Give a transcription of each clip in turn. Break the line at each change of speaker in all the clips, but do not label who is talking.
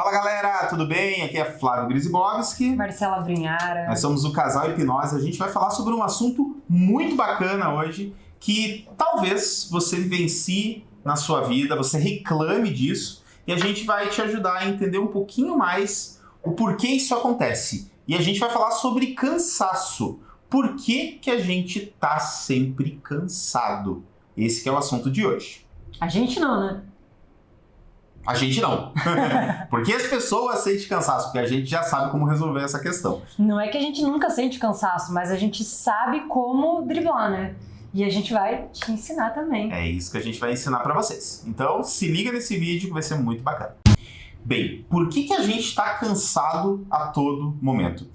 Fala galera, tudo bem? Aqui é Flávio Grisibowski.
Marcela Brunhara.
Nós somos o Casal Hipnose. A gente vai falar sobre um assunto muito bacana hoje, que talvez você vivencie na sua vida, você reclame disso, e a gente vai te ajudar a entender um pouquinho mais o porquê isso acontece. E a gente vai falar sobre cansaço. Por que que a gente tá sempre cansado? Esse que é o assunto de hoje.
A gente não, né?
A gente não. Porque as pessoas sentem cansaço, porque a gente já sabe como resolver essa questão.
Não é que a gente nunca sente cansaço, mas a gente sabe como driblar, né? E a gente vai te ensinar também.
É isso que a gente vai ensinar pra vocês. Então, se liga nesse vídeo que vai ser muito bacana. Bem, por que que a gente tá cansado a todo momento?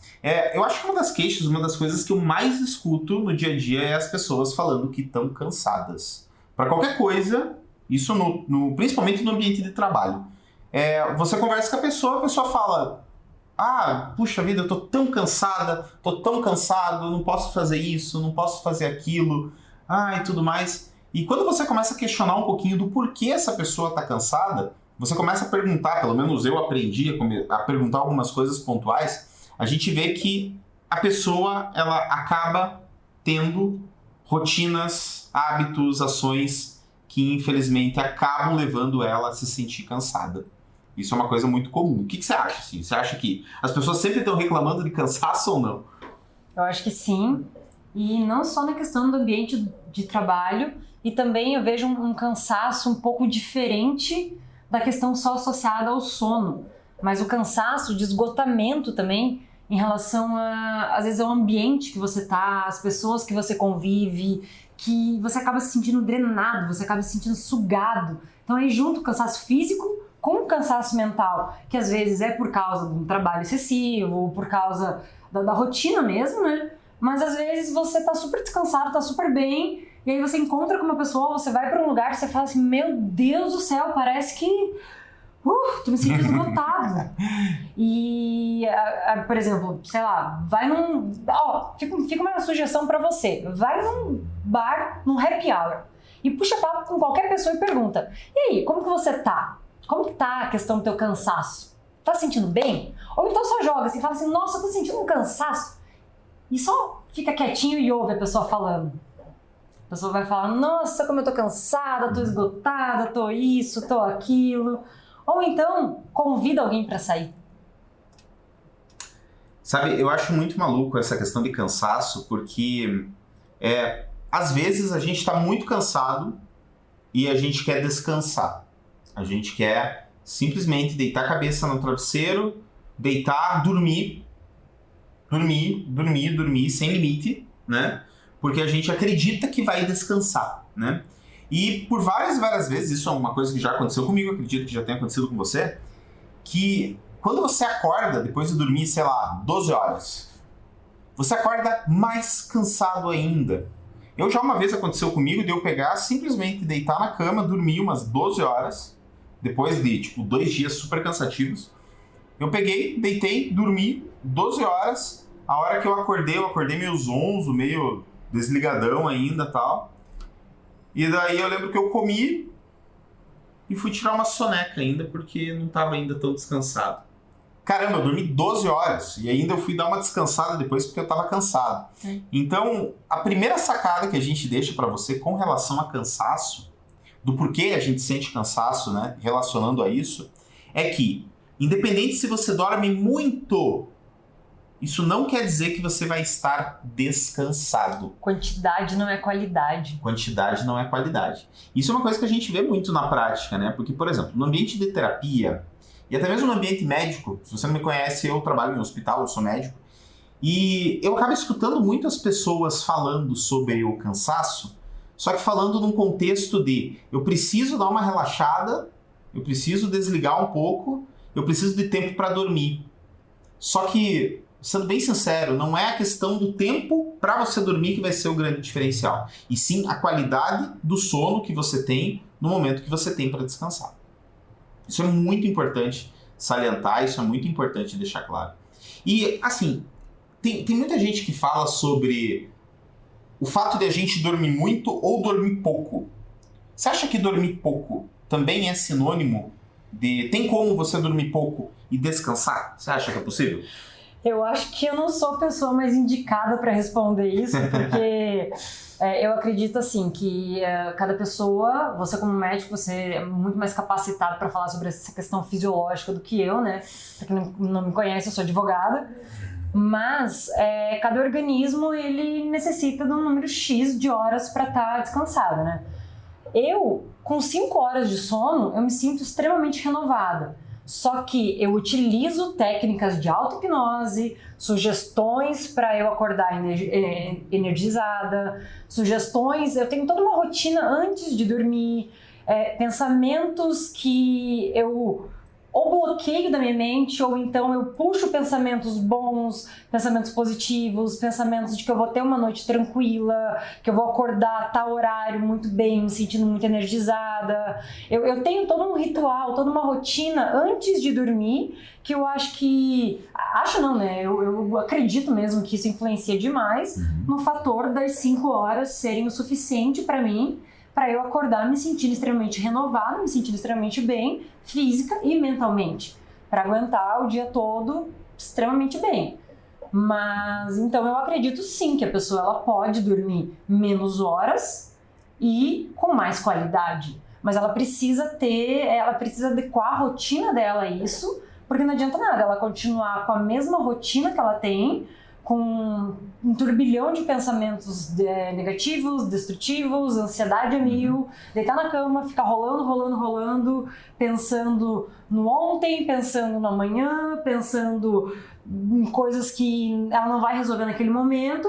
Eu acho que uma das queixas, uma das coisas que eu mais escuto no dia a dia é as pessoas falando que estão cansadas. Pra qualquer coisa, isso principalmente no ambiente de trabalho. Você conversa com a pessoa fala: puxa vida, eu tô tão cansada, tô tão cansado, não posso fazer isso, não posso fazer aquilo, e tudo mais. E quando você começa a questionar um pouquinho do porquê essa pessoa tá cansada, você começa a perguntar, pelo menos eu aprendi a perguntar algumas coisas pontuais, a gente vê que a pessoa, ela acaba tendo rotinas, hábitos, ações que infelizmente acabam levando ela a se sentir cansada. Isso é uma coisa muito comum. O que você acha? Assim? Você acha que as pessoas sempre estão reclamando de cansaço ou não?
Eu acho que sim. E não só na questão do ambiente de trabalho, e também eu vejo um cansaço um pouco diferente da questão só associada ao sono. Mas o cansaço de esgotamento também em relação às vezes, ao ambiente que você tá, as pessoas que você convive, que você acaba se sentindo drenado, você acaba se sentindo sugado. Então aí junto o cansaço físico com o cansaço mental, que às vezes é por causa de um trabalho excessivo, por causa da rotina mesmo, né? Mas às vezes você tá super descansado, tá super bem, e aí você encontra com uma pessoa, você vai pra um lugar e você fala assim: meu Deus do céu, parece que tô me sentindo esgotado. E, por exemplo, sei lá, vai num... fica uma sugestão pra você. Vai num bar, num happy hour, e puxa papo com qualquer pessoa e pergunta: e aí, como que você tá? Como que tá a questão do teu cansaço? Tá sentindo bem? Ou então só joga assim, fala assim: nossa, eu tô sentindo um cansaço. E só fica quietinho e ouve a pessoa falando. A pessoa vai falar: nossa, como eu tô cansada, tô esgotada, tô isso, tô aquilo. Ou então, convida alguém pra sair.
Sabe, eu acho muito maluco essa questão de cansaço, porque às vezes a gente tá muito cansado e a gente quer descansar. A gente quer simplesmente deitar a cabeça no travesseiro, deitar, dormir, sem limite, né? Porque a gente acredita que vai descansar, né? E por várias vezes, isso é uma coisa que já aconteceu comigo, acredito que já tenha acontecido com você, que quando você acorda, depois de dormir, sei lá, 12 horas, você acorda mais cansado ainda. Uma vez aconteceu comigo de eu pegar, simplesmente deitar na cama, dormir umas 12 horas, depois de, 2 dias super cansativos. Eu peguei, deitei, dormi 12 horas, a hora que eu acordei meio zonzo, meio desligadão ainda e tal. E daí eu lembro que eu comi e fui tirar uma soneca ainda, porque não estava ainda tão descansado. Caramba, eu dormi 12 horas e ainda eu fui dar uma descansada depois porque eu estava cansado. Então, a primeira sacada que a gente deixa para você com relação a cansaço, do porquê a gente sente cansaço, né, relacionando a isso, é que, independente se você dorme muito, isso não quer dizer que você vai estar descansado.
Quantidade não é qualidade.
Quantidade não é qualidade. Isso é uma coisa que a gente vê muito na prática, né? Porque, por exemplo, no ambiente de terapia, e até mesmo no ambiente médico, se você não me conhece, eu trabalho em um hospital, eu sou médico, e eu acabo escutando muitas pessoas falando sobre o cansaço, só que falando num contexto de: eu preciso dar uma relaxada, eu preciso desligar um pouco, eu preciso de tempo para dormir. Só que, sendo bem sincero, não é a questão do tempo para você dormir que vai ser o grande diferencial, e sim a qualidade do sono que você tem no momento que você tem para descansar. Isso é muito importante salientar, isso é muito importante deixar claro. E, assim, tem muita gente que fala sobre o fato de a gente dormir muito ou dormir pouco. Você acha que dormir pouco também é sinônimo Tem como você dormir pouco e descansar? Você acha que é possível?
Eu acho que eu não sou a pessoa mais indicada para responder isso, porque eu acredito assim que cada pessoa, você como médico, você é muito mais capacitado para falar sobre essa questão fisiológica do que eu, né? Pra quem não me conhece, eu sou advogada. Mas cada organismo ele necessita de um número X de horas para estar descansado, né? Eu, com 5 horas de sono, eu me sinto extremamente renovada. Só que eu utilizo técnicas de auto-hipnose, sugestões para eu acordar energizada, sugestões, eu tenho toda uma rotina antes de dormir, pensamentos que eu ou bloqueio da minha mente, ou então eu puxo pensamentos bons, pensamentos positivos, pensamentos de que eu vou ter uma noite tranquila, que eu vou acordar a tal horário muito bem, me sentindo muito energizada. Eu tenho todo um ritual, toda uma rotina antes de dormir, que eu acho que... Acho não, né? Eu acredito mesmo que isso influencia demais no fator das 5 horas serem o suficiente para mim, para eu acordar me sentindo extremamente renovada, me sentindo extremamente bem, física e mentalmente, para aguentar o dia todo extremamente bem. Mas, então, eu acredito sim que a pessoa ela pode dormir menos horas e com mais qualidade, mas ela precisa adequar a rotina dela a isso, porque não adianta nada ela continuar com a mesma rotina que ela tem, com um turbilhão de pensamentos negativos, destrutivos, ansiedade a mil, deitar na cama, ficar rolando, pensando no ontem, pensando no amanhã, pensando em coisas que ela não vai resolver naquele momento,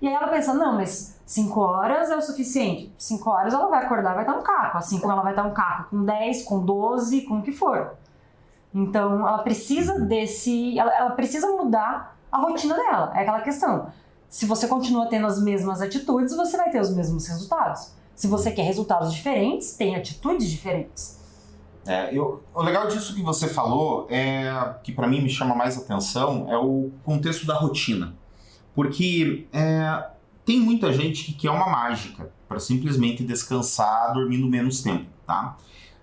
e aí ela pensa, não, mas 5 horas é o suficiente. 5 horas ela vai acordar, vai estar um caco, assim como ela vai estar um caco com 10, com 12, com o que for. Então ela precisa ela precisa mudar a rotina dela, é aquela questão. Se você continua tendo as mesmas atitudes, você vai ter os mesmos resultados. Se você quer resultados diferentes, tem atitudes diferentes.
O legal disso que você falou, que para mim me chama mais atenção, é o contexto da rotina. Porque tem muita gente que quer uma mágica para simplesmente descansar dormindo menos tempo, tá?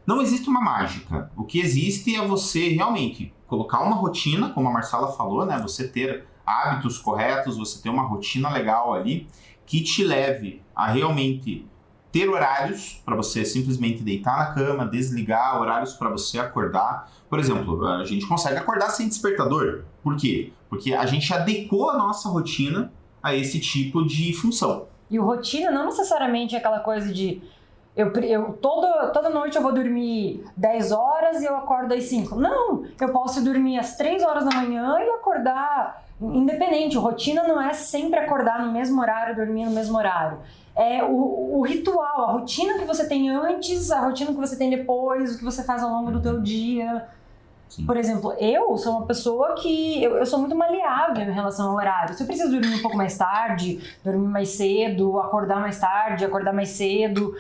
Não existe uma mágica. O que existe é você realmente colocar uma rotina, como a Marcela falou, né? Você ter hábitos corretos, você ter uma rotina legal ali que te leve a realmente ter horários para você simplesmente deitar na cama, desligar, horários para você acordar. Por exemplo, a gente consegue acordar sem despertador. Por quê? Porque a gente adequou a nossa rotina a esse tipo de função.
E o rotina não necessariamente é aquela coisa de toda noite eu vou dormir 10 horas e eu acordo às 5. Não, eu posso dormir às 3 horas da manhã e acordar independente. Rotina não é sempre acordar no mesmo horário, dormir no mesmo horário. É o ritual, a rotina que você tem antes, a rotina que você tem depois, o que você faz ao longo do teu dia. Sim. Por exemplo, eu sou uma pessoa que eu sou muito maleável em relação ao horário. Se eu preciso dormir um pouco mais tarde, dormir mais cedo, acordar mais tarde, acordar mais cedo...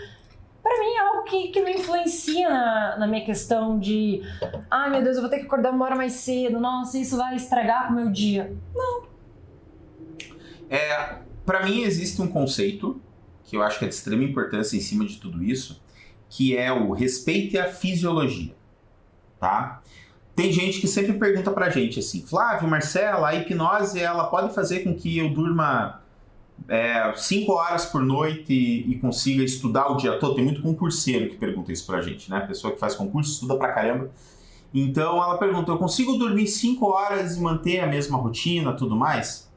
Para mim é algo que não influencia na minha questão de ai meu Deus, eu vou ter que acordar 1 hora mais cedo, nossa, isso vai estragar o meu dia. Não.
Para mim existe um conceito que eu acho que é de extrema importância em cima de tudo isso, que é o respeite a fisiologia, tá? Tem gente que sempre pergunta pra gente assim, Flávio, Marcela, a hipnose ela pode fazer com que eu durma 5 horas por noite e consiga estudar o dia todo? Tem muito concurseiro que pergunta isso pra gente, né? Pessoa que faz concurso, estuda pra caramba. Então ela pergunta, eu consigo dormir 5 horas e manter a mesma rotina, tudo mais?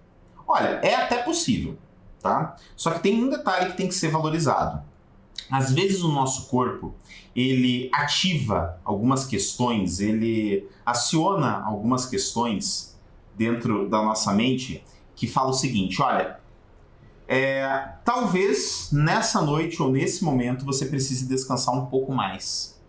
Olha, é até possível, tá? Só que tem um detalhe que tem que ser valorizado. Às vezes o nosso corpo, ele ativa algumas questões, ele aciona algumas questões dentro da nossa mente que fala o seguinte, olha, talvez nessa noite ou nesse momento você precise descansar um pouco mais.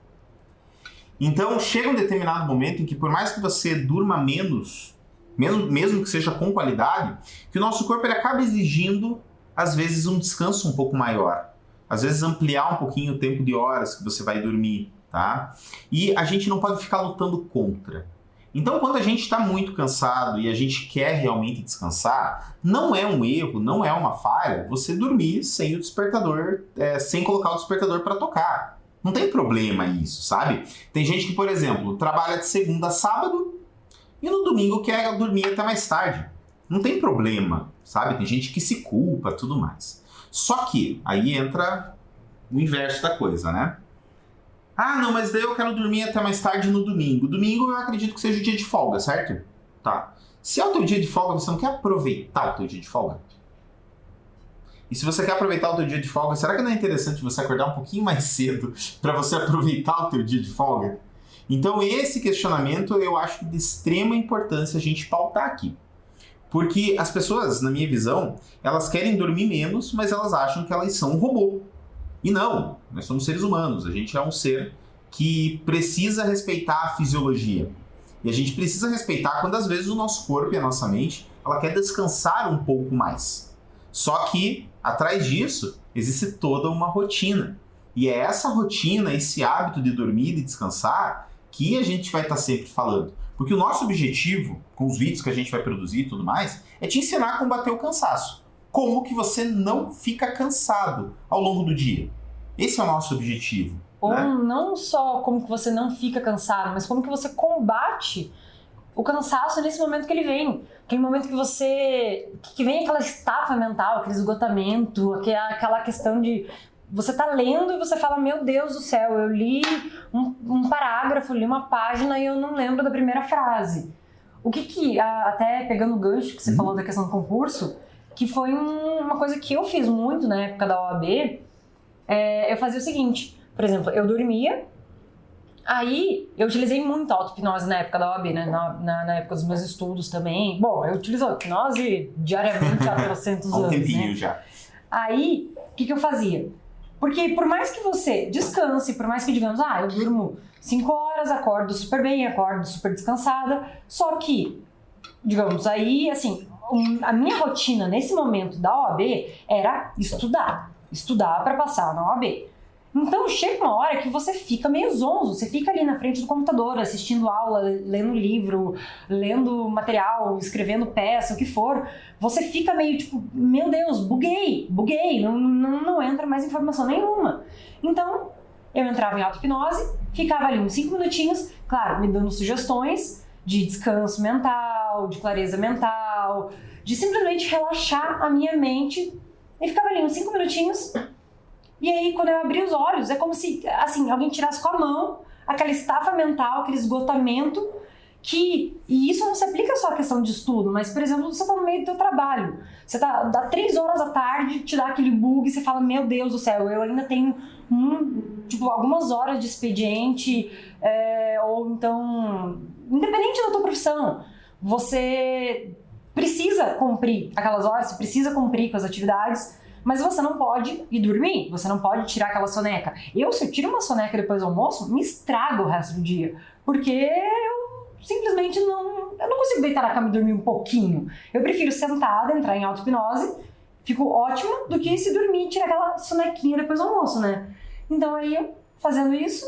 Então chega um determinado momento em que por mais que você durma menos, mesmo que seja com qualidade, que o nosso corpo ele acaba exigindo às vezes um descanso um pouco maior. Às vezes ampliar um pouquinho o tempo de horas que você vai dormir, tá? E a gente não pode ficar lutando contra. Então, quando a gente está muito cansado e a gente quer realmente descansar, não é um erro, não é uma falha você dormir sem o despertador, sem colocar o despertador para tocar. Não tem problema isso, sabe? Tem gente que, por exemplo, trabalha de segunda a sábado e no domingo quer dormir até mais tarde. Não tem problema, sabe? Tem gente que se culpa, tudo mais. Só que aí entra o inverso da coisa, né? Ah, não, mas daí eu quero dormir até mais tarde no domingo. Domingo eu acredito que seja o dia de folga, certo? Tá. Se é o teu dia de folga, você não quer aproveitar o teu dia de folga? E se você quer aproveitar o teu dia de folga, será que não é interessante você acordar um pouquinho mais cedo para você aproveitar o teu dia de folga? Então esse questionamento eu acho de extrema importância a gente pautar aqui. Porque as pessoas, na minha visão, elas querem dormir menos, mas elas acham que elas são um robô. E não, nós somos seres humanos, a gente é um ser que precisa respeitar a fisiologia. E a gente precisa respeitar quando às vezes o nosso corpo e a nossa mente, ela quer descansar um pouco mais. Só que, atrás disso, existe toda uma rotina. E é essa rotina, esse hábito de dormir e descansar, que a gente vai estar sempre falando. Porque o nosso objetivo, com os vídeos que a gente vai produzir e tudo mais, é te ensinar a combater o cansaço. Como que você não fica cansado ao longo do dia. Esse é o nosso objetivo.
Ou
né?
não só como que você não fica cansado, mas como que você combate o cansaço nesse momento que ele vem. Aquele momento que vem aquela estafa mental, aquele esgotamento, aquela questão de você tá lendo e você fala, meu Deus do céu, eu li um parágrafo, li uma página e eu não lembro da primeira frase. O que até pegando o gancho que você falou da questão do concurso, que foi uma coisa que eu fiz muito na época da OAB, eu fazia o seguinte, por exemplo, eu dormia, aí eu utilizei muito a auto-hipnose na época da OAB, né? Na época dos meus estudos também. Bom, eu utilizo a hipnose diariamente há 300 anos,
Há um tempinho
né?
já.
Aí, o que eu fazia? Porque por mais que você descanse, por mais que digamos, eu durmo 5 horas, acordo super bem, acordo super descansada, só que, digamos, aí, assim, a minha rotina nesse momento da OAB era estudar para passar na OAB. Então chega uma hora que você fica meio zonzo, você fica ali na frente do computador, assistindo aula, lendo livro, lendo material, escrevendo peça, o que for. Você fica meio tipo, meu Deus, buguei, não entra mais informação nenhuma. Então eu entrava em auto-hipnose, ficava ali uns 5 minutinhos, claro, me dando sugestões de descanso mental, de clareza mental, de simplesmente relaxar a minha mente, e ficava ali uns 5 minutinhos. E aí, quando eu abri os olhos, é como se, assim, alguém tirasse com a mão aquela estafa mental, aquele esgotamento, e isso não se aplica só à questão de estudo, mas, por exemplo, você tá no meio do teu trabalho, você dá 3 horas da tarde, te dá aquele bug, e você fala, meu Deus do céu, eu ainda tenho, algumas horas de expediente, ou então, independente da tua profissão, você precisa cumprir aquelas horas, você precisa cumprir com as atividades, mas você não pode ir dormir, você não pode tirar aquela soneca. Se eu tiro uma soneca depois do almoço, me estraga o resto do dia, porque eu simplesmente não consigo deitar na cama e dormir um pouquinho. Eu prefiro sentada, entrar em auto-hipnose, fico ótima, do que se dormir e tirar aquela sonequinha depois do almoço, né? Então aí, eu, fazendo isso,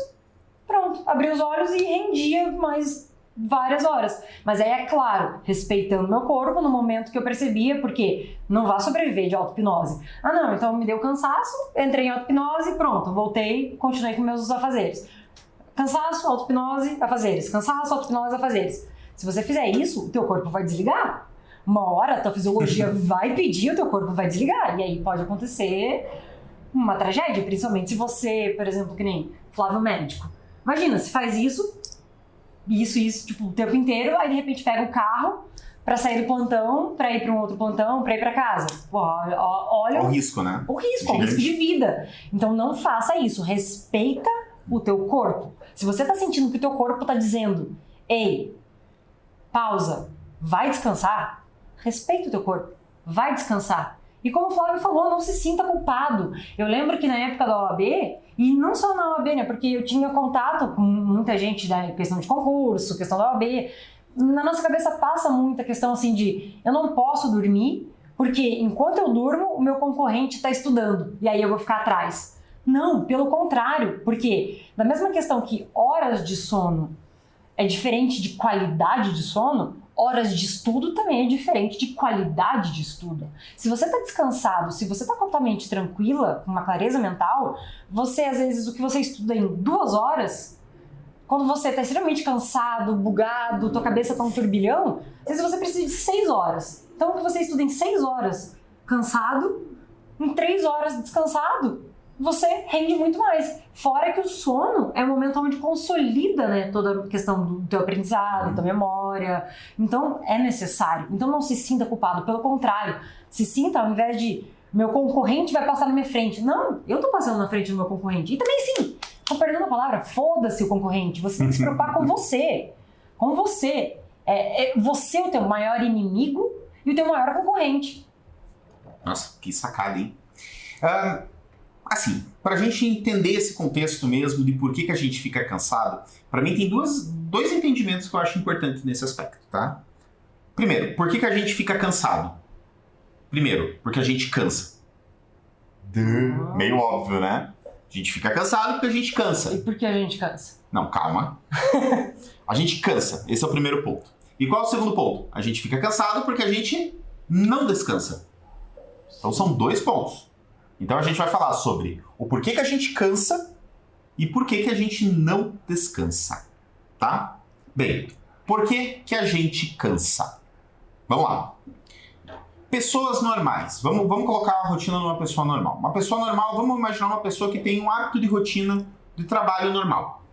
pronto, abri os olhos e rendia mais várias horas. Mas aí, é claro, respeitando meu corpo no momento que eu percebia, porque não vá sobreviver de auto-hipnose. Não, então me deu cansaço, entrei em auto-hipnose, pronto, voltei, continuei com meus afazeres. Cansaço, auto-hipnose, afazeres. Cansaço, auto-hipnose, afazeres. Se você fizer isso, o teu corpo vai desligar. Uma hora a tua fisiologia vai pedir, o teu corpo vai desligar. E aí pode acontecer uma tragédia, principalmente se você, por exemplo, que nem Flávio médico. Imagina, se faz isso, tipo, o tempo inteiro, aí de repente pega o carro pra sair do plantão, pra ir pra um outro plantão, pra ir pra casa. Olha
o risco, né?
O risco de vida. Então não faça isso, respeita o teu corpo. Se você tá sentindo que o teu corpo tá dizendo, ei, pausa, vai descansar, respeita o teu corpo, vai descansar. E como o Flávio falou, não se sinta culpado. Eu lembro que na época da OAB, e não só na OAB, né, porque eu tinha contato com muita gente da questão de concurso, questão da OAB, na nossa cabeça passa muita questão assim de eu não posso dormir, porque enquanto eu durmo, o meu concorrente está estudando, e aí eu vou ficar atrás. Não, pelo contrário, porque da mesma questão que horas de sono é diferente de qualidade de sono, horas de estudo também é diferente de qualidade de estudo. Se você está descansado, se você está com a tua mente tranquila, com uma clareza mental, você, às vezes, o que você estuda em 2 horas, quando você está extremamente cansado, bugado, tua cabeça está um turbilhão, às vezes você precisa de 6 horas. Então, o que você estuda em 6 horas cansado, em 3 horas descansado, você rende muito mais. Fora que o sono é o momento onde consolida, né, toda a questão do teu aprendizado, da tua memória. Então, é necessário. Então, não se sinta culpado. Pelo contrário, se sinta, ao invés de meu concorrente vai passar na minha frente. Não, eu tô passando na frente do meu concorrente. E também, sim, tô perdendo a palavra, foda-se o concorrente. Você tem que se preocupar com você. Com você. Você é o teu maior inimigo e o teu maior concorrente.
Nossa, que sacada, hein? Assim, pra gente entender esse contexto mesmo de por que a gente fica cansado, pra mim tem dois entendimentos que eu acho importantes nesse aspecto, tá? Primeiro, por que a gente fica cansado? Primeiro, porque a gente cansa. Meio óbvio, né? A gente fica cansado porque a gente cansa.
E por que a gente cansa?
Não, calma. A gente cansa. Esse é o primeiro ponto. E qual é o segundo ponto? A gente fica cansado porque a gente não descansa. Então são 2 pontos. Então a gente vai falar sobre o porquê que a gente cansa e por que a gente não descansa, tá? Bem, por que a gente cansa? Vamos lá. Pessoas normais. Vamos colocar a rotina numa pessoa normal. Uma pessoa normal, vamos imaginar uma pessoa que tem um hábito de rotina de trabalho normal.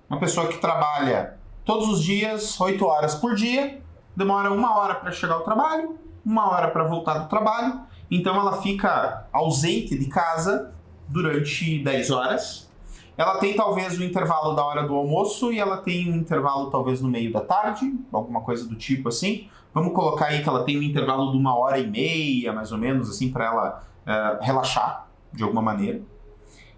Uma pessoa que trabalha todos os dias, 8 horas por dia, demora 1 hora para chegar ao trabalho, 1 hora para voltar do trabalho. Então ela fica ausente de casa durante 10 horas. Ela tem talvez o intervalo da hora do almoço e ela tem um intervalo talvez no meio da tarde, alguma coisa do tipo assim. Vamos colocar aí que ela tem um intervalo de 1h30, mais ou menos, assim, para ela relaxar de alguma maneira.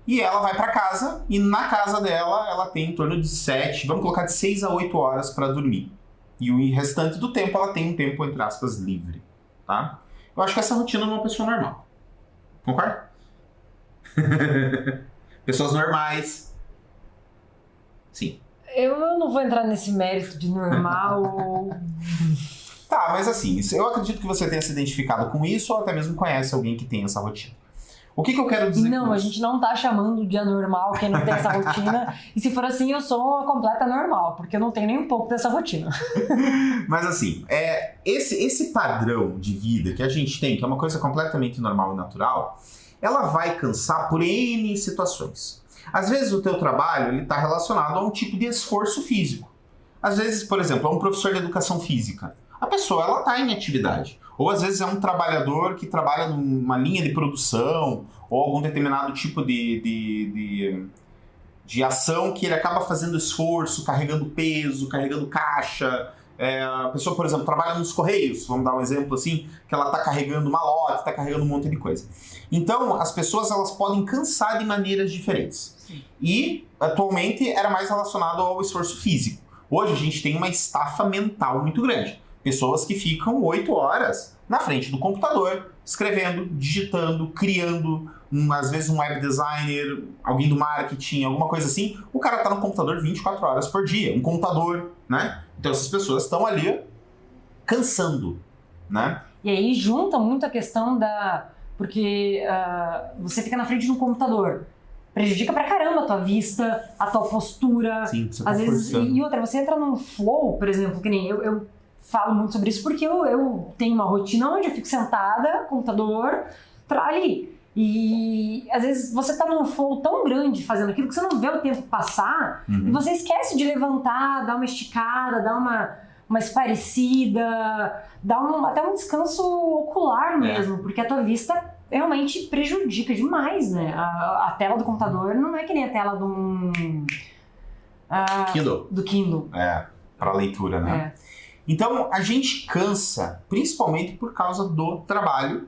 E ela vai para casa e na casa dela ela tem em torno de 7, vamos colocar de 6 a 8 horas para dormir. E o restante do tempo ela tem um tempo, entre aspas, livre, tá? Eu acho que essa rotina é uma pessoa normal. Concorda? Pessoas normais. Sim.
Eu não vou entrar nesse mérito de normal ou...
Tá, mas assim, eu acredito que você tenha se identificado com isso ou até mesmo conhece alguém que tem essa rotina. O que eu quero dizer
Não, a gente não tá chamando de anormal quem não tem essa rotina. E se for assim, eu sou uma completa normal, porque eu não tenho nem um pouco dessa rotina.
Mas assim, esse padrão de vida que a gente tem, que é uma coisa completamente normal e natural, ela vai cansar por N situações. Às vezes o teu trabalho ele tá relacionado a um tipo de esforço físico. Às vezes, por exemplo, é um professor de educação física. A pessoa ela tá em atividade. Ou às vezes é um trabalhador que trabalha numa linha de produção ou algum determinado tipo de ação que ele acaba fazendo esforço, carregando peso, carregando caixa. A pessoa, por exemplo, trabalha nos Correios, vamos dar um exemplo assim, que ela está carregando malote, está carregando um monte de coisa. Então, as pessoas elas podem cansar de maneiras diferentes. Sim. E, atualmente, era mais relacionado ao esforço físico. Hoje, a gente tem uma estafa mental muito grande. Pessoas que ficam 8 horas na frente do computador, escrevendo, digitando, criando, às vezes um web designer, alguém do marketing, alguma coisa assim. O cara tá no computador 24 horas por dia, um computador, né? Então essas pessoas estão ali cansando, né?
E aí junta muito a questão porque você fica na frente de um computador. Prejudica pra caramba a tua vista, a tua postura.
Sim, você tá
às vezes, e outra, você entra num flow, por exemplo, que nem eu falo muito sobre isso porque eu tenho uma rotina onde eu fico sentada, computador, ali. E às vezes você tá num flow tão grande fazendo aquilo que você não vê o tempo passar e você esquece de levantar, dar uma esticada, dar uma esparecida, dar até um descanso ocular mesmo, porque a tua vista realmente prejudica demais, né? A tela do computador não é que nem a tela do Kindle.
Para leitura, né? Então, a gente cansa principalmente por causa do trabalho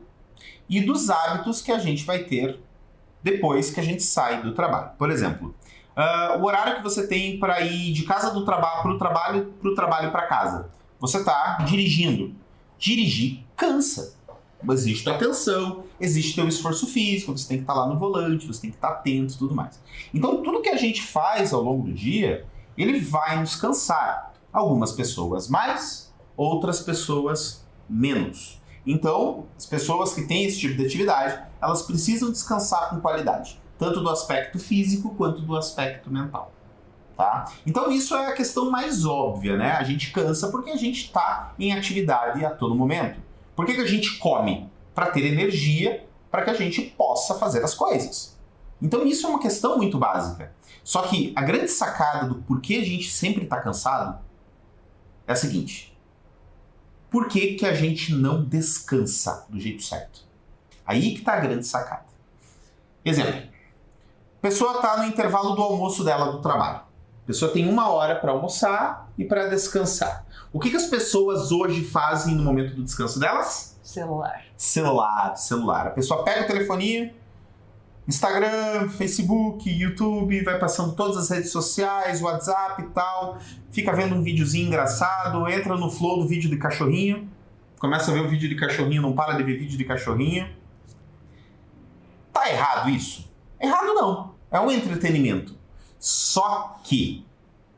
e dos hábitos que a gente vai ter depois que a gente sai do trabalho. Por exemplo, o horário que você tem para ir de casa do trabalho para o trabalho para casa. Você está dirigindo. Dirigir cansa. Existe tua atenção, existe teu esforço físico, você tem que estar lá no volante, você tem que estar atento e tudo mais. Então, tudo que a gente faz ao longo do dia, ele vai nos cansar. Algumas pessoas mais, outras pessoas menos. Então, as pessoas que têm esse tipo de atividade, elas precisam descansar com qualidade, tanto do aspecto físico quanto do aspecto mental. Tá? Então isso é a questão mais óbvia, né? A gente cansa porque a gente está em atividade a todo momento. Por que a gente come? Para ter energia, para que a gente possa fazer as coisas. Então isso é uma questão muito básica. Só que a grande sacada do porquê a gente sempre está cansado é a seguinte: por que a gente não descansa do jeito certo? Aí que está a grande sacada. Exemplo: a pessoa está no intervalo do almoço dela do trabalho. A pessoa tem 1 hora para almoçar e para descansar. O que as pessoas hoje fazem no momento do descanso delas? Celular. A pessoa pega o telefoninho, Instagram, Facebook, YouTube, vai passando todas as redes sociais, WhatsApp e tal, fica vendo um videozinho engraçado, entra no flow do vídeo de cachorrinho, começa a ver o vídeo de cachorrinho, não para de ver vídeo de cachorrinho. Tá errado isso? Errado não. É um entretenimento. Só que,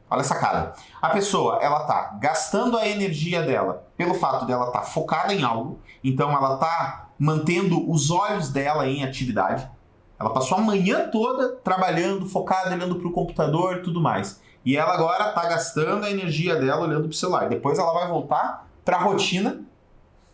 olha a sacada, a pessoa, ela tá gastando a energia dela pelo fato dela estar focada em algo, então ela tá mantendo os olhos dela em atividade. Ela passou a manhã toda trabalhando, focada, olhando para o computador e tudo mais. E ela agora está gastando a energia dela olhando para o celular. Depois ela vai voltar para a rotina,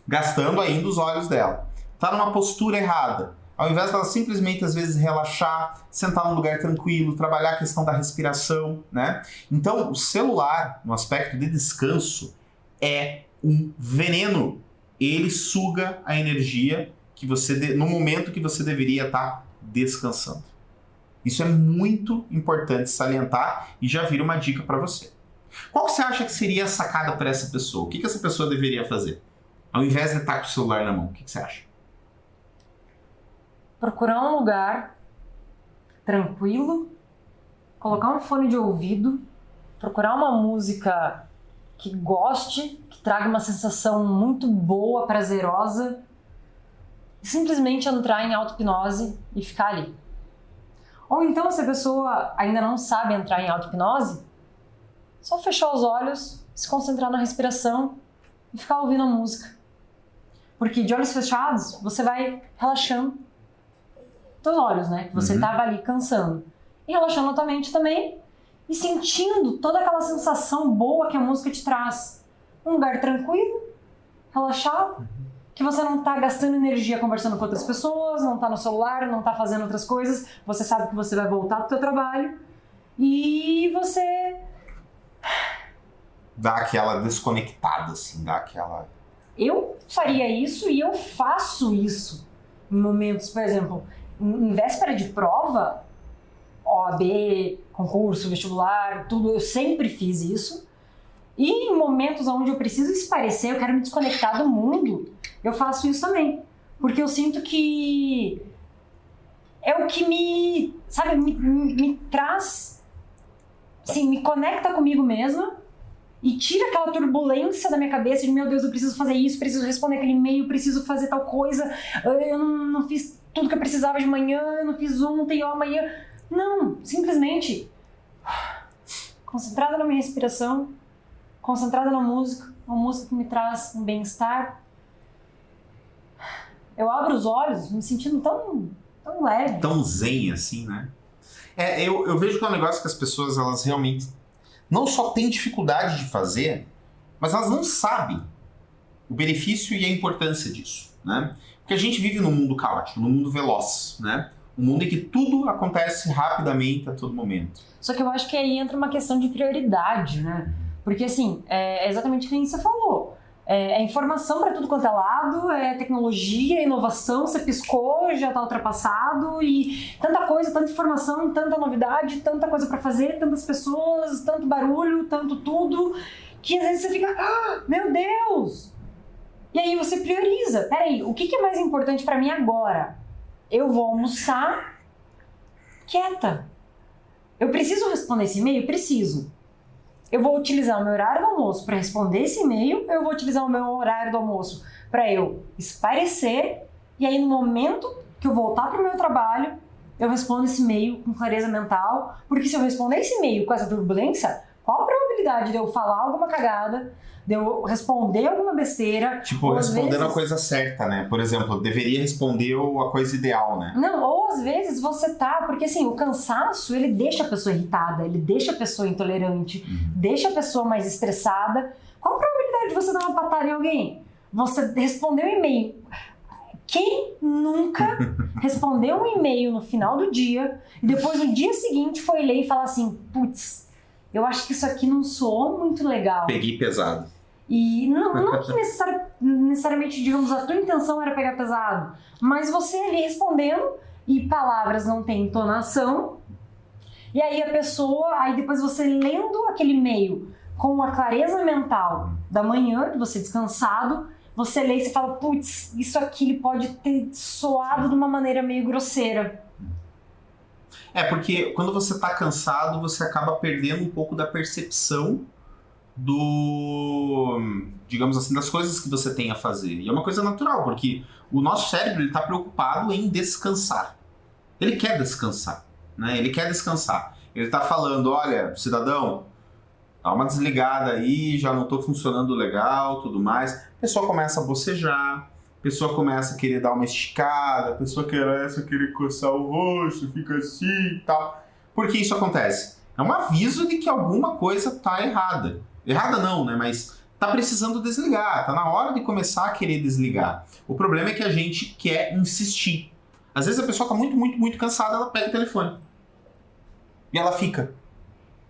gastando ainda os olhos dela. Está numa postura errada. Ao invés dela simplesmente, às vezes, relaxar, sentar num lugar tranquilo, trabalhar a questão da respiração, né? Então, o celular, no aspecto de descanso, é um veneno. Ele suga a energia que você no momento que você deveria estar descansando. Isso é muito importante salientar e já vira uma dica para você. Qual que você acha que seria a sacada para essa pessoa? O que essa pessoa deveria fazer? Ao invés de estar com o celular na mão, o que você acha?
Procurar um lugar tranquilo, colocar um fone de ouvido, procurar uma música que goste, que traga uma sensação muito boa, prazerosa, e simplesmente entrar em auto-hipnose e ficar ali. Ou então, se a pessoa ainda não sabe entrar em auto-hipnose, só fechar os olhos, se concentrar na respiração e ficar ouvindo a música. Porque de olhos fechados, você vai relaxando teus olhos, né? Que você estava ali cansando. E relaxando a tua mente também e sentindo toda aquela sensação boa que a música te traz. Um lugar tranquilo, relaxado, que você não tá gastando energia conversando com outras pessoas, não tá no celular, não tá fazendo outras coisas, você sabe que você vai voltar pro teu trabalho e você
dá aquela desconectada, assim, dá aquela...
Eu faria isso e eu faço isso em momentos, por exemplo, em véspera de prova, OAB, concurso, vestibular, tudo, eu sempre fiz isso. E em momentos onde eu preciso espairecer, eu quero me desconectar do mundo, eu faço isso também. Porque eu sinto que é o que me, sabe, me traz, assim, me conecta comigo mesma e tira aquela turbulência da minha cabeça de, meu Deus, eu preciso fazer isso, preciso responder aquele e-mail, preciso fazer tal coisa, eu não fiz tudo que eu precisava de manhã, eu não fiz ontem ou amanhã. Não, simplesmente concentrada na minha respiração, concentrada na música, uma música que me traz um bem-estar. Eu abro os olhos me sentindo tão leve.
Tão zen assim, né? Eu vejo que é um negócio que as pessoas, elas realmente não só têm dificuldade de fazer, mas elas não sabem o benefício e a importância disso, né? Porque a gente vive num mundo caótico, num mundo veloz, né? Um mundo em que tudo acontece rapidamente a todo momento.
Só que eu acho que aí entra uma questão de prioridade, né? Porque, assim, é exatamente o que você falou. É informação para tudo quanto é lado, é tecnologia, inovação, você piscou, já está ultrapassado, e tanta coisa, tanta informação, tanta novidade, tanta coisa para fazer, tantas pessoas, tanto barulho, tanto tudo, que às vezes você fica, meu Deus! E aí você prioriza. Peraí, o que é mais importante para mim agora? Eu vou almoçar quieta. Eu preciso responder esse e-mail? Preciso. Eu vou utilizar o meu horário do almoço para responder esse e-mail, eu vou utilizar o meu horário do almoço para eu espairecer, e aí no momento que eu voltar para o meu trabalho, eu respondo esse e-mail com clareza mental, porque se eu responder esse e-mail com essa turbulência, qual a probabilidade probabilidade de eu falar alguma cagada, de eu responder alguma besteira.
Tipo, respondendo a coisa certa, né? Por exemplo, eu deveria responder a coisa ideal, né?
Não, ou às vezes você tá... Porque assim, o cansaço, ele deixa a pessoa irritada, ele deixa a pessoa intolerante, deixa a pessoa mais estressada. Qual a probabilidade de você dar uma patada em alguém? Você respondeu um e-mail. Quem nunca respondeu um e-mail no final do dia e depois no dia seguinte foi ler e falar assim, putz, eu acho que isso aqui não soou muito legal.
Peguei pesado.
E não que necessariamente, digamos, a tua intenção era pegar pesado, mas você ali respondendo e palavras não têm entonação, e aí a pessoa, aí depois você lendo aquele e-mail com a clareza mental da manhã, de você descansado, você lê e você fala, putz, isso aqui pode ter soado de uma maneira meio grosseira.
Porque quando você tá cansado, você acaba perdendo um pouco da percepção digamos assim, das coisas que você tem a fazer. E é uma coisa natural, porque o nosso cérebro está preocupado em descansar. Ele quer descansar, né? Ele quer descansar. Ele está falando, olha, cidadão, dá uma desligada aí, já não estou funcionando legal, tudo mais. A pessoa começa a bocejar, a pessoa começa a querer dar uma esticada, a pessoa começa a querer coçar o rosto, fica assim e tal. Por que isso acontece? É um aviso de que alguma coisa está errada. Errada não, né? Mas tá precisando desligar, tá na hora de começar a querer desligar. O problema é que a gente quer insistir. Às vezes a pessoa tá muito, muito, muito cansada, ela pega o telefone. E ela fica.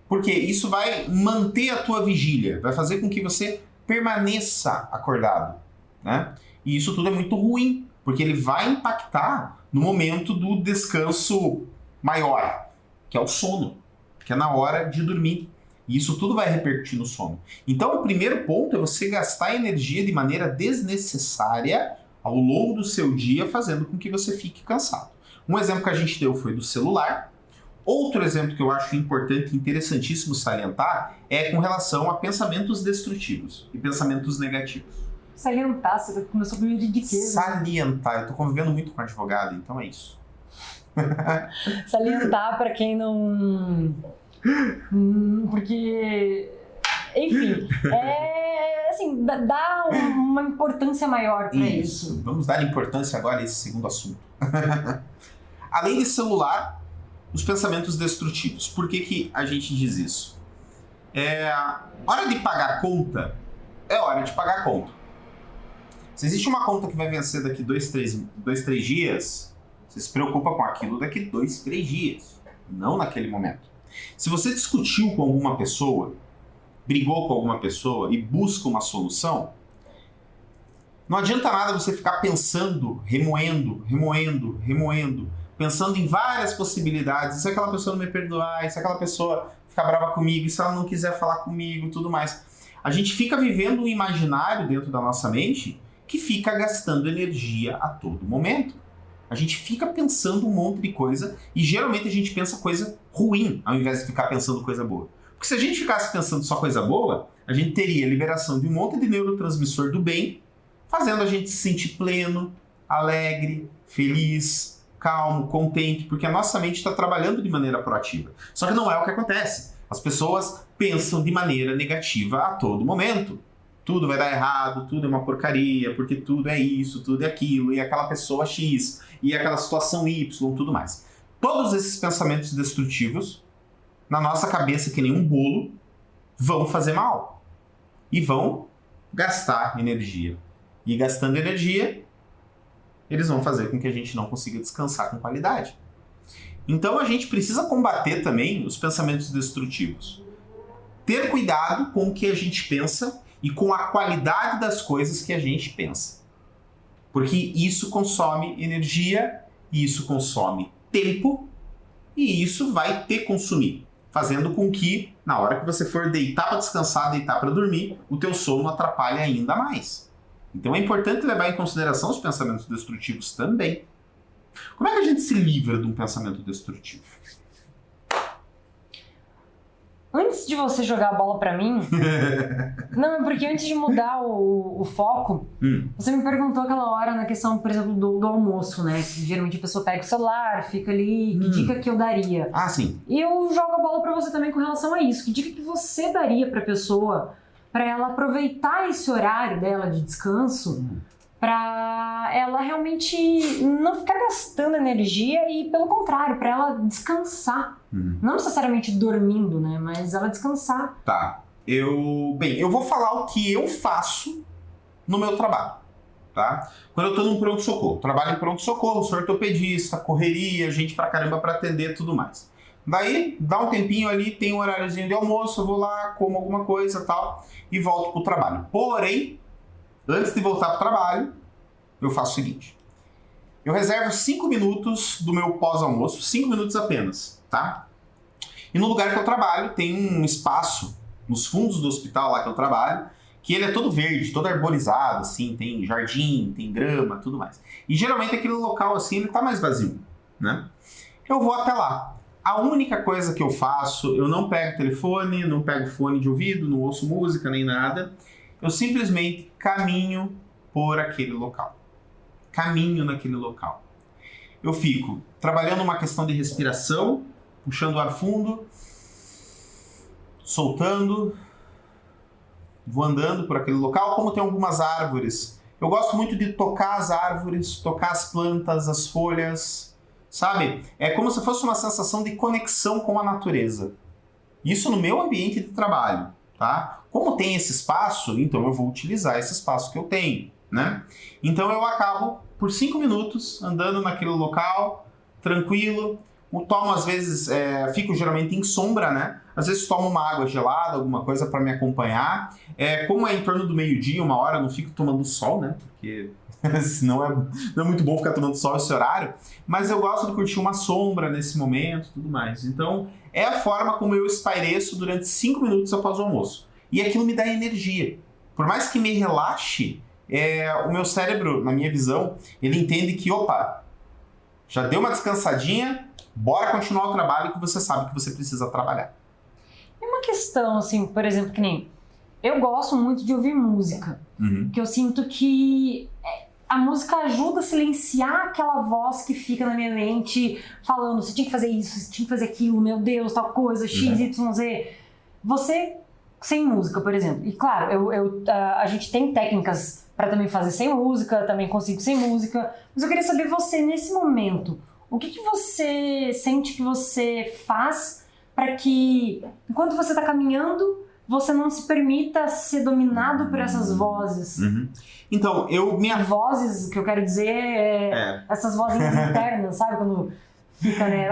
Porque isso vai manter a tua vigília, vai fazer com que você permaneça acordado, né? E isso tudo é muito ruim, porque ele vai impactar no momento do descanso maior, que é o sono, que é na hora de dormir. E isso tudo vai repercutir no sono. Então, o primeiro ponto é você gastar energia de maneira desnecessária ao longo do seu dia, fazendo com que você fique cansado. Um exemplo que a gente deu foi do celular. Outro exemplo que eu acho importante e interessantíssimo salientar é com relação a pensamentos destrutivos e pensamentos negativos.
Salientar, você começou com juridiqueza.
Salientar, eu tô convivendo muito com advogado, então é isso.
Salientar para quem não... Porque, enfim, assim, dá uma importância maior para isso.
Vamos dar importância agora a esse segundo assunto. Além de celular, os pensamentos destrutivos. Por que a gente diz isso? Hora de pagar a conta, é hora de pagar a conta. Se existe uma conta que vai vencer daqui 2, 3 dias, você se preocupa com aquilo daqui 2, 3 dias, não naquele momento. Se você discutiu com alguma pessoa, brigou com alguma pessoa e busca uma solução, não adianta nada você ficar pensando, remoendo, pensando em várias possibilidades. E se aquela pessoa não me perdoar, e se aquela pessoa ficar brava comigo, e se ela não quiser falar comigo, tudo mais. A gente fica vivendo um imaginário dentro da nossa mente que fica gastando energia a todo momento. A gente fica pensando um monte de coisa e geralmente a gente pensa coisa ruim ao invés de ficar pensando coisa boa. Porque se a gente ficasse pensando só coisa boa, a gente teria liberação de um monte de neurotransmissor do bem, fazendo a gente se sentir pleno, alegre, feliz, calmo, contente, porque a nossa mente está trabalhando de maneira proativa. Só que não é o que acontece. As pessoas pensam de maneira negativa a todo momento. Tudo vai dar errado, tudo é uma porcaria, porque tudo é isso, tudo é aquilo, e aquela pessoa X, e aquela situação Y, tudo mais. Todos esses pensamentos destrutivos, na nossa cabeça, que nem um bolo, vão fazer mal. E vão gastar energia. E gastando energia, eles vão fazer com que a gente não consiga descansar com qualidade. Então a gente precisa combater também os pensamentos destrutivos. Ter cuidado com o que a gente pensa e com a qualidade das coisas que a gente pensa. Porque isso consome energia, isso consome tempo, e isso vai te consumir, fazendo com que, na hora que você for deitar para descansar, deitar para dormir, o teu sono atrapalhe ainda mais. Então é importante levar em consideração os pensamentos destrutivos também. Como é que a gente se livra de um pensamento destrutivo?
Antes de você jogar a bola pra mim... Não, é porque antes de mudar o foco, você me perguntou aquela hora na questão, por exemplo, do almoço, né? Que geralmente a pessoa pega o celular, fica ali, que dica que eu daria?
Ah, sim.
E eu jogo a bola pra você também com relação a isso. Que dica que você daria pra pessoa pra ela aproveitar esse horário dela de descanso, pra ela realmente não ficar gastando energia e, pelo contrário, pra ela descansar. Não necessariamente dormindo, né? Mas ela descansar.
Tá. Eu vou falar o que eu faço no meu trabalho, tá? Quando eu tô num pronto-socorro, trabalho em pronto-socorro, sou ortopedista, correria, gente pra caramba pra atender e tudo mais. Daí, dá um tempinho ali, tem um horáriozinho de almoço, eu vou lá, como alguma coisa e tal, e volto pro trabalho. Porém, antes de voltar pro trabalho, eu faço o seguinte. Eu reservo 5 minutos do meu pós-almoço, 5 minutos apenas, tá? E no lugar que eu trabalho tem um espaço nos fundos do hospital lá que eu trabalho, que ele é todo verde, todo arborizado, assim, tem jardim, tem grama, tudo mais. E geralmente aquele local assim, ele tá mais vazio, né? Eu vou até lá. A única coisa que eu faço, eu não pego telefone, não pego fone de ouvido, não ouço música nem nada. Eu simplesmente caminho por aquele local. Caminho naquele local. Eu fico trabalhando uma questão de respiração, puxando o ar fundo, soltando, vou andando por aquele local. Como tem algumas árvores, eu gosto muito de tocar as árvores, tocar as plantas, as folhas, sabe? É como se fosse uma sensação de conexão com a natureza. Isso no meu ambiente de trabalho, tá? Como tem esse espaço, então eu vou utilizar esse espaço que eu tenho, né? Então eu acabo por 5 minutos andando naquele local, tranquilo. Tomo às vezes, fico geralmente em sombra, né? Às vezes tomo uma água gelada, alguma coisa para me acompanhar. Como é em torno do meio-dia, 1h, eu não fico tomando sol, né? Porque senão não é muito bom ficar tomando sol esse horário. Mas eu gosto de curtir uma sombra nesse momento e tudo mais. Então, é a forma como eu espaireço durante 5 minutos após o almoço. E aquilo me dá energia. Por mais que me relaxe, o meu cérebro, na minha visão, ele entende que, opa, já deu uma descansadinha, bora continuar o trabalho que você sabe que você precisa trabalhar.
E uma questão, assim, por exemplo, que nem... Eu gosto muito de ouvir música. Que eu sinto que a música ajuda a silenciar aquela voz que fica na minha mente falando, você tinha que fazer isso, você tinha que fazer aquilo, meu Deus, tal coisa, X, Y, Z. Você, sem música, por exemplo. E claro, a gente tem técnicas para também fazer sem música, também consigo sem música. Mas eu queria saber você, nesse momento, o que você sente que você faz para que, enquanto você está caminhando, você não se permita ser dominado por essas vozes?
Então,
Vozes, que eu quero dizer, essas vozinhas internas, sabe? Quando fica, né?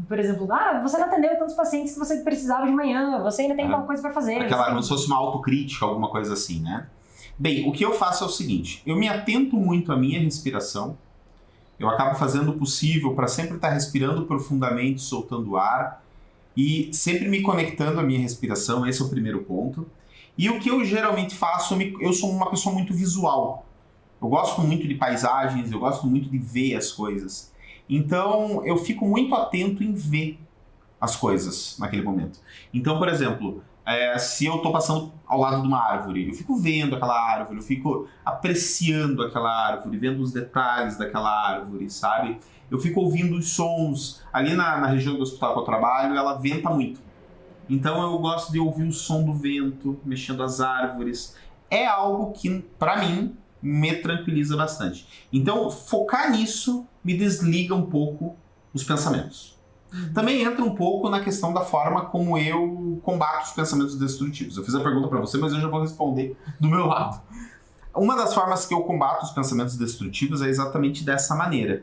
Por exemplo, você não atendeu tantos pacientes que você precisava de manhã, você ainda tem alguma coisa para fazer.
Como se fosse uma autocrítica, alguma coisa assim, né? Bem, o que eu faço é o seguinte, eu me atento muito à minha respiração, eu acabo fazendo o possível para sempre estar respirando profundamente, soltando ar e sempre me conectando à minha respiração, esse é o primeiro ponto. E o que eu geralmente faço, eu sou uma pessoa muito visual, eu gosto muito de paisagens, eu gosto muito de ver as coisas. Então eu fico muito atento em ver as coisas naquele momento. Então, por exemplo, se eu estou passando ao lado de uma árvore, eu fico vendo aquela árvore, eu fico apreciando aquela árvore, vendo os detalhes daquela árvore, sabe? Eu fico ouvindo os sons. Ali na região do hospital que eu trabalho, ela venta muito. Então eu gosto de ouvir o som do vento, mexendo as árvores. É algo que, para mim, me tranquiliza bastante. Então, focar nisso me desliga um pouco os pensamentos. Também entra um pouco na questão da forma como eu combato os pensamentos destrutivos. Eu fiz a pergunta para você, mas eu já vou responder do meu lado. Uma das formas que eu combato os pensamentos destrutivos é exatamente dessa maneira.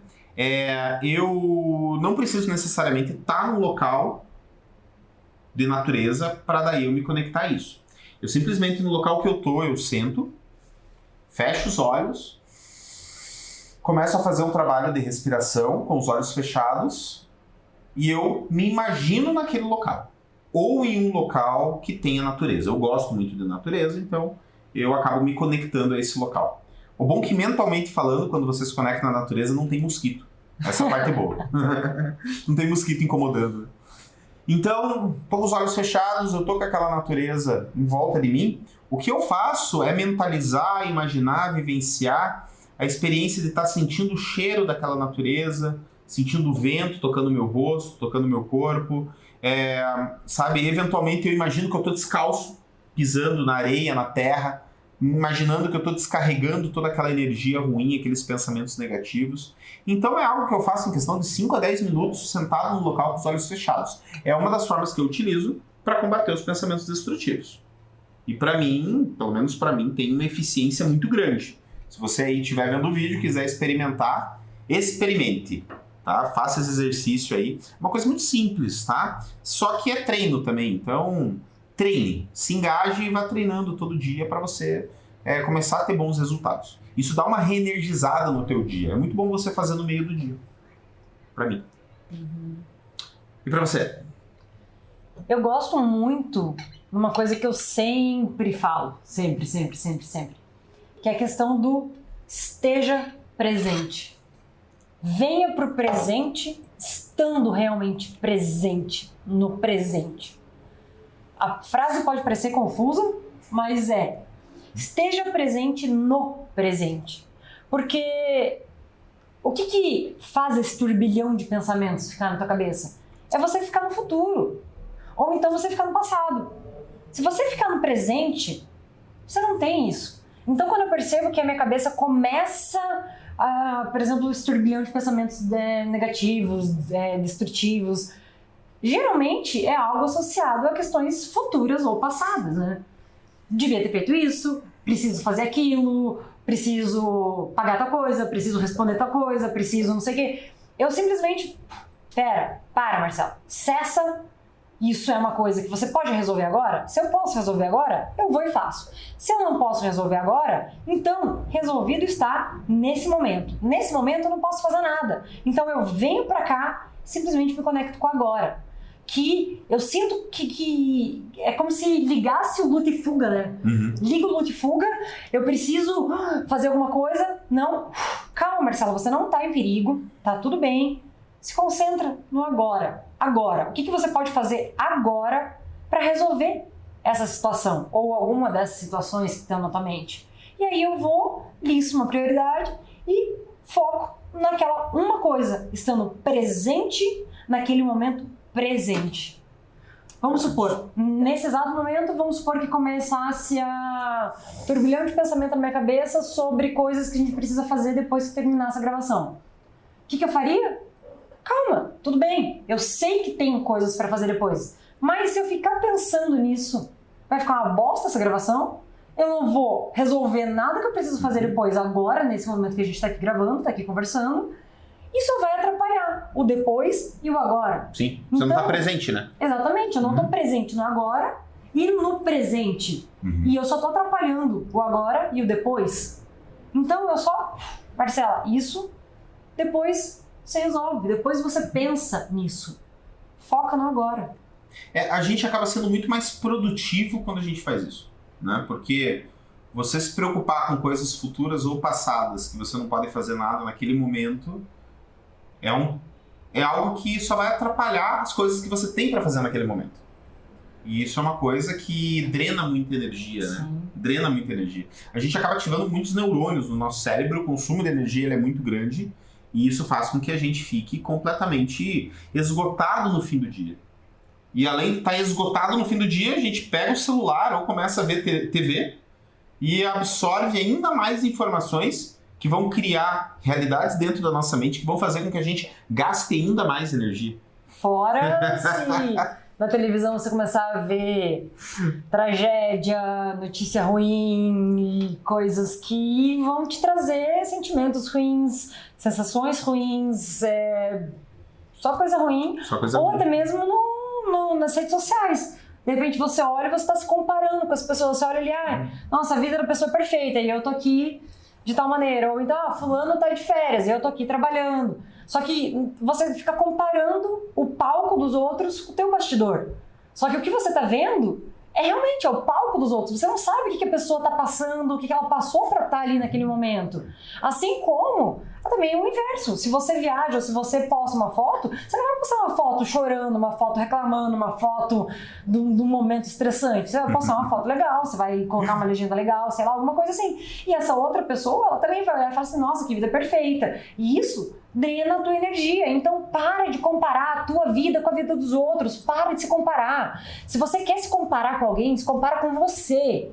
Eu não preciso necessariamente estar num local de natureza para daí eu me conectar a isso. Eu simplesmente, no local que eu sento, fecho os olhos, começo a fazer um trabalho de respiração com os olhos fechados e eu me imagino naquele local. Ou em um local que tenha natureza. Eu gosto muito de natureza, então eu acabo me conectando a esse local. O bom é que, mentalmente falando, quando você se conecta na natureza, não tem mosquito. Essa parte é boa. Não tem mosquito incomodando. Então, tô com os olhos fechados, eu tô com aquela natureza em volta de mim. O que eu faço é mentalizar, imaginar, vivenciar a experiência de estar sentindo o cheiro daquela natureza, sentindo o vento tocando meu rosto, tocando meu corpo. Sabe, eventualmente eu imagino que eu tô descalço, pisando na areia, na terra, imaginando que eu tô descarregando toda aquela energia ruim, aqueles pensamentos negativos. Então é algo que eu faço em questão de 5 a 10 minutos, sentado no local com os olhos fechados. É uma das formas que eu utilizo para combater os pensamentos destrutivos. E para mim, pelo menos para mim, tem uma eficiência muito grande. Se você aí estiver vendo o vídeo e quiser experimentar, experimente, tá? Faça esse exercício aí. Uma coisa muito simples, tá? Só que é treino também, então treine, se engaje e vá treinando todo dia para você começar a ter bons resultados. Isso dá uma reenergizada no teu dia. É muito bom você fazer no meio do dia. Para mim. E para você?
Eu gosto muito de uma coisa que eu sempre falo, sempre, que é a questão do esteja presente. Venha pro presente estando realmente presente no presente. A frase pode parecer confusa, mas esteja presente no presente. Porque o que faz esse turbilhão de pensamentos ficar na tua cabeça? É você ficar no futuro. Ou então você ficar no passado. Se você ficar no presente, você não tem isso. Então quando eu percebo que a minha cabeça começa a, por exemplo, esse turbilhão de pensamentos negativos, destrutivos, geralmente é algo associado a questões futuras ou passadas, né? Devia ter feito isso, preciso fazer aquilo, preciso pagar tal coisa, preciso responder tal coisa, preciso não sei o quê. Eu simplesmente, para Marcelo, cessa, isso é uma coisa que você pode resolver agora? Se eu posso resolver agora, eu vou e faço. Se eu não posso resolver agora, então resolvido está nesse momento. Nesse momento eu não posso fazer nada. Então eu venho pra cá, simplesmente me conecto com agora. Que eu sinto que é como se ligasse o luta e fuga, né? Liga o luta e fuga, eu preciso fazer alguma coisa. Não, calma Marcelo, você não tá em perigo, tá tudo bem. Se concentra no agora. Agora, o que você pode fazer agora para resolver essa situação? Ou alguma dessas situações que estão na tua mente. E aí eu vou, listo uma prioridade e foco naquela uma coisa, estando presente naquele momento presente. Vamos supor, nesse exato momento, vamos supor que começasse a turbilhão de pensamento na minha cabeça sobre coisas que a gente precisa fazer depois que terminar essa gravação. O que eu faria? Calma, tudo bem, eu sei que tem coisas para fazer depois, mas se eu ficar pensando nisso, vai ficar uma bosta essa gravação? Eu não vou resolver nada que eu preciso fazer depois, agora, nesse momento que a gente está aqui gravando, está aqui conversando. Isso vai atrapalhar o depois e o agora.
Sim, você não está presente, né?
Exatamente, eu não estou presente no agora e no presente. E eu só estou atrapalhando o agora e o depois. Então eu só, Marcela, isso, depois você resolve, depois você pensa nisso. Foca no agora.
A gente acaba sendo muito mais produtivo quando a gente faz isso, né? Porque você se preocupar com coisas futuras ou passadas que você não pode fazer nada naquele momento é algo que só vai atrapalhar as coisas que você tem para fazer naquele momento. E isso é uma coisa que drena muita energia, né? Drena muita energia. A gente acaba ativando muitos neurônios no nosso cérebro, o consumo de energia ele é muito grande, e isso faz com que a gente fique completamente esgotado no fim do dia. E além de estar esgotado no fim do dia, a gente pega o celular ou começa a ver TV e absorve ainda mais informações que vão criar realidades dentro da nossa mente que vão fazer com que a gente gaste ainda mais energia.
Fora se na televisão você começar a ver tragédia, notícia ruim e coisas que vão te trazer sentimentos ruins, sensações ruins, só coisa ruim.
Só coisa
ou
ruim.
até mesmo nas redes sociais. De repente você olha e você está se comparando com as pessoas. Você olha ali, nossa, a vida da pessoa é perfeita e eu tô aqui de tal maneira. Ou então, fulano tá de férias e eu tô aqui trabalhando. Só que você fica comparando o palco dos outros com o teu bastidor. Só que o que você tá vendo realmente o palco dos outros. Você não sabe o que a pessoa tá passando, o que ela passou para estar ali naquele momento. Assim como também é o inverso. Se você viaja ou se você posta uma foto, você não vai postar uma foto chorando, uma foto reclamando, uma foto de um momento estressante. Você vai postar uma foto legal, você vai colocar uma legenda legal, sei lá, alguma coisa assim. E essa outra pessoa, ela também vai olhar e falar assim, nossa, que vida perfeita. E isso drena a tua energia. Então para de comparar a tua vida com a vida dos outros. Para de se comparar. Se você quer se comparar com alguém, se compara com você.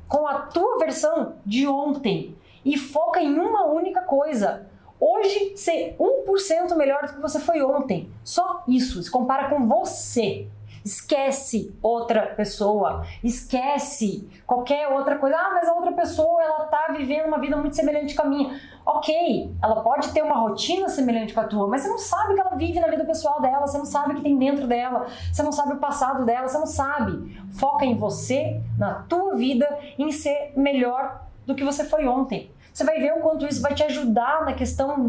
Com a tua versão de ontem. E foca em uma única coisa. Hoje, ser 1% melhor do que você foi ontem. Só isso. Se compara com você. Esquece outra pessoa. Esquece qualquer outra coisa. Ah, mas a outra pessoa, ela tá vivendo uma vida muito semelhante com a minha. Ok, ela pode ter uma rotina semelhante com a tua, mas você não sabe o que ela vive na vida pessoal dela, você não sabe o que tem dentro dela, você não sabe o passado dela, você não sabe. Foca em você, na tua vida, em ser melhor do que você foi ontem. Você vai ver o quanto isso vai te ajudar na questão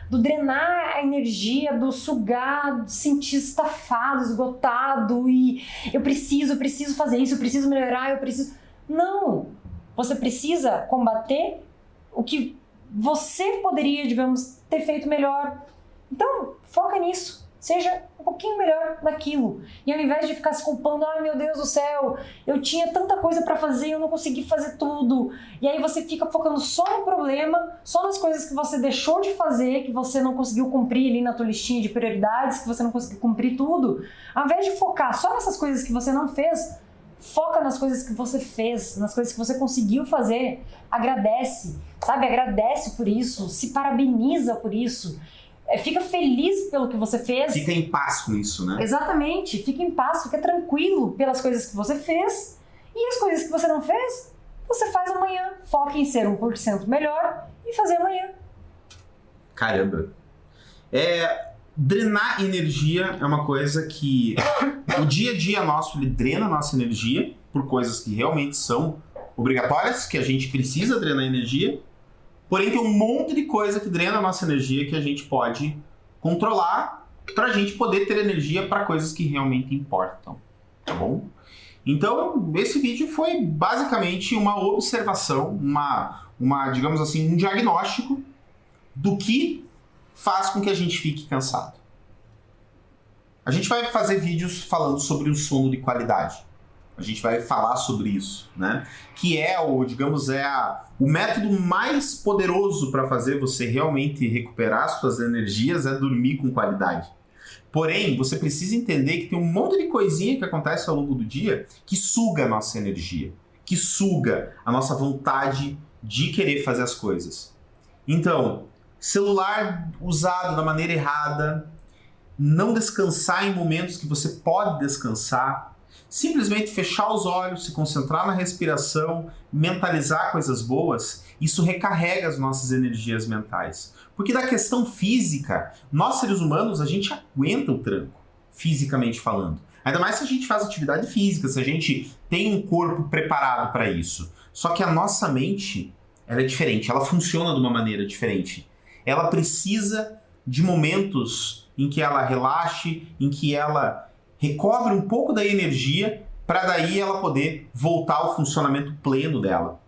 do drenar a energia, do sugar, do sentir estafado, esgotado e eu preciso fazer isso, eu preciso melhorar, eu preciso... Não! Você precisa combater o que você poderia, digamos, ter feito melhor. Então, foca nisso. Seja um pouquinho melhor naquilo. E ao invés de ficar se culpando, ai meu Deus do céu, eu tinha tanta coisa pra fazer e eu não consegui fazer tudo. E aí você fica focando só no problema, só nas coisas que você deixou de fazer, que você não conseguiu cumprir ali na tua listinha de prioridades, que você não conseguiu cumprir tudo. Ao invés de focar só nessas coisas que você não fez, foca nas coisas que você fez, nas coisas que você conseguiu fazer. Agradece, sabe? Agradece por isso, se parabeniza por isso. Fica feliz pelo que você fez.
Fica em paz com isso, né?
Exatamente. Fica em paz, fica tranquilo pelas coisas que você fez. E as coisas que você não fez, você faz amanhã. Foca em ser 1% melhor e fazer amanhã.
Caramba. Drenar energia é uma coisa que o dia a dia nosso, ele drena a nossa energia por coisas que realmente são obrigatórias, que a gente precisa drenar energia. Porém, tem um monte de coisa que drena a nossa energia que a gente pode controlar para a gente poder ter energia para coisas que realmente importam, tá bom? Então, esse vídeo foi basicamente uma observação, digamos assim, um diagnóstico do que faz com que a gente fique cansado. A gente vai fazer vídeos falando sobre o sono de qualidade. A gente vai falar sobre isso, né? Que é o método mais poderoso para fazer você realmente recuperar suas energias é dormir com qualidade. Porém, você precisa entender que tem um monte de coisinha que acontece ao longo do dia que suga a nossa energia, que suga a nossa vontade de querer fazer as coisas. Então, celular usado da maneira errada, não descansar em momentos que você pode descansar, simplesmente fechar os olhos, se concentrar na respiração, mentalizar coisas boas, isso recarrega as nossas energias mentais. Porque da questão física, nós seres humanos, a gente aguenta o tranco, fisicamente falando. Ainda mais se a gente faz atividade física, se a gente tem um corpo preparado para isso. Só que a nossa mente, ela é diferente, ela funciona de uma maneira diferente. Ela precisa de momentos em que ela relaxe, em que ela recobre um pouco da energia para daí ela poder voltar ao funcionamento pleno dela.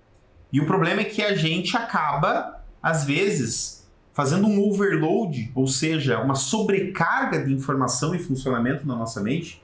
E o problema é que a gente acaba, às vezes, fazendo um overload, ou seja, uma sobrecarga de informação e funcionamento na nossa mente,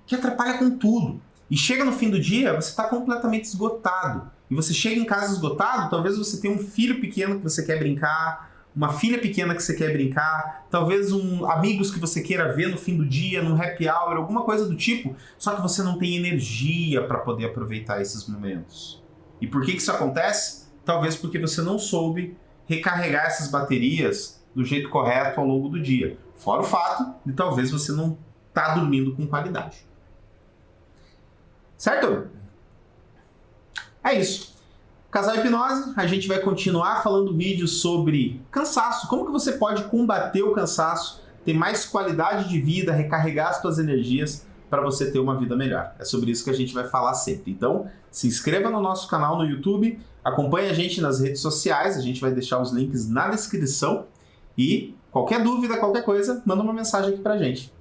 que atrapalha com tudo. E chega no fim do dia, você está completamente esgotado. E você chega em casa esgotado, talvez você tenha um filho pequeno que você quer brincar, uma filha pequena que você quer brincar, talvez amigos que você queira ver no fim do dia, num happy hour, alguma coisa do tipo, só que você não tem energia para poder aproveitar esses momentos. E por que isso acontece? Talvez porque você não soube recarregar essas baterias do jeito correto ao longo do dia. Fora o fato de talvez você não estar dormindo com qualidade. Certo? É isso. Casal Hipnose, a gente vai continuar falando vídeos sobre cansaço, como que você pode combater o cansaço, ter mais qualidade de vida, recarregar as suas energias para você ter uma vida melhor. É sobre isso que a gente vai falar sempre. Então, se inscreva no nosso canal no YouTube, acompanhe a gente nas redes sociais, a gente vai deixar os links na descrição e qualquer dúvida, qualquer coisa, manda uma mensagem aqui pra gente.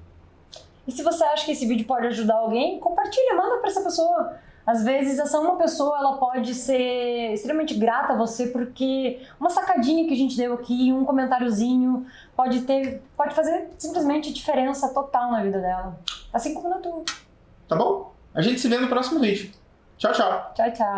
E se você acha que esse vídeo pode ajudar alguém, compartilha, manda para essa pessoa. Às vezes essa uma pessoa ela pode ser extremamente grata a você porque uma sacadinha que a gente deu aqui, um comentáriozinho pode fazer simplesmente diferença total na vida dela. Assim como na tua.
Tá bom? A gente se vê no próximo vídeo. Tchau, tchau.
Tchau, tchau.